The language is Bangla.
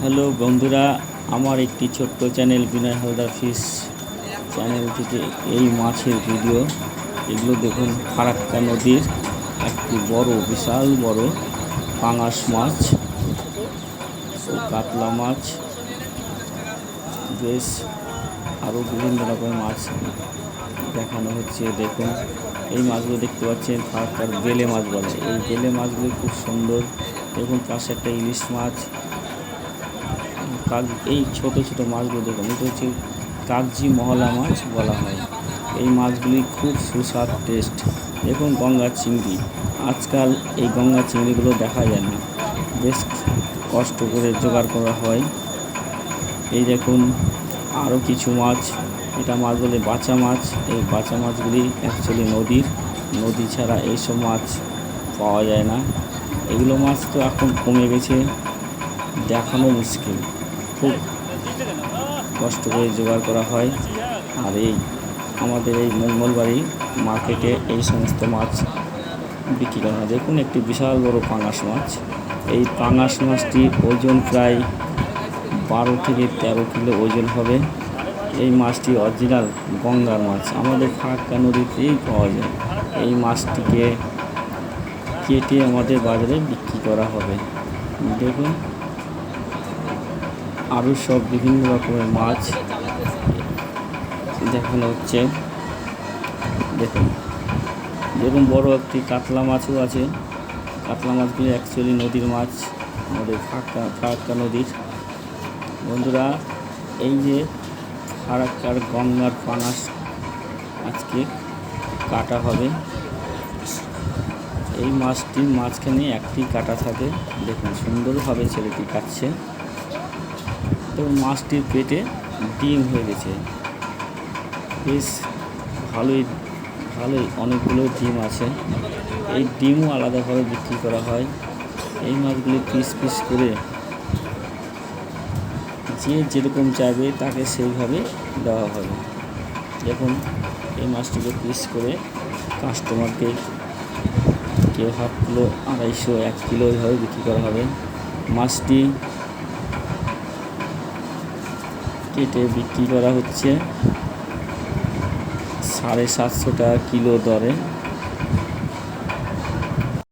হ্যালো বন্ধুরা, আমার একটি ছোট্ট চ্যানেল বিনয় হালদার ফিশ চ্যানেল থেকে এই মাছের ভিডিও। এগুলো দেখুন, ফারাক্কা নদীর একটি বিশাল বড় পাঙাশ মাছ ও কাতলা মাছ, বেশ আরও বিভিন্ন রকমের মাছ দেখানো হচ্ছে। দেখুন, এই মাছগুলো দেখতে পাচ্ছেন ফারাক্কার বেলে মাছ বলে। এই বেলে মাছগুলো খুব সুন্দর। দেখুন, পাশে একটা ইলিশ মাছ। এই ছোট ছোট মাছগুলো দেখুন, এটা হচ্ছে কাগজি মহলা মাছ বলা হয়। এই মাছগুলি খুব সুস্বাদু, টেস্ট। দেখুন, গঙ্গার চিংড়ি। আজকাল এই গঙ্গার চিংড়িগুলো দেখা যায় না, বেশ কষ্ট করে জোগাড় করা হয়। এই দেখুন আরও কিছু মাছ, এটা মাছ বলে বাঁচা মাছ। এই বাঁচা মাছগুলি অ্যাকচুয়ালি নদী ছাড়া এইসব মাছ পাওয়া যায় না। এগুলো মাছ তো এখন কমে গেছে, দেখানো মুশকিল। খুব কষ্ট করে জোগাড় করা হয়। আর আমাদের এই মঙ্গলবাড়ি মার্কেটে এই সমস্ত মাছ বিক্রি করা হয়। দেখুন, একটি বিশাল বড় পাঙাশ মাছ। এই পাঙাশ মাছটির ওজন প্রায় 12 থেকে 13 কিলো ওজন হবে। এই মাছটি অরিজিনাল গঙ্গার মাছ, আমাদের ফারাক্কা নদীতেই পাওয়া যায়। এই মাছটিকে কেটে আমাদের বাজারে বিক্রি করা হবে। দেখুন, আরও সব বিভিন্ন রকমের মাছ দেখানো হচ্ছে। দেখুন বড় একটি কাতলা মাছও আছে। কাতলা মাছগুলি অ্যাকচুয়ালি নদীর মাছ, আমাদের ফারাক্কা নদীর। বন্ধুরা, এই যে ফারাক্কার গঙ্গার পাঙাশ আজকে কাটা হবে। এই মাছটির মাঝখানে একটি কাটা থাকে। দেখুন, সুন্দরভাবে ছেলেটি কাটছে। তো মাছটির পেটে ডিম হয়ে গেছে, বেশ ভালোই অনেকগুলো ডিম আছে। এই ডিমও আলাদাভাবে বিক্রি করা হয়। এই মাছগুলি পিস পিস করে যে যেরকম চাইবে তাকে সেইভাবে দেওয়া হবে। দেখুন, এই মাছটিকে পিস করে কাস্টমারকে কেউ হাফ কিলো, 250, 1 কিলো এইভাবে বিক্রি করা হবে। মাছটি কেটে বিক্রি করা হচ্ছে 750 টাকা কিলো দরে।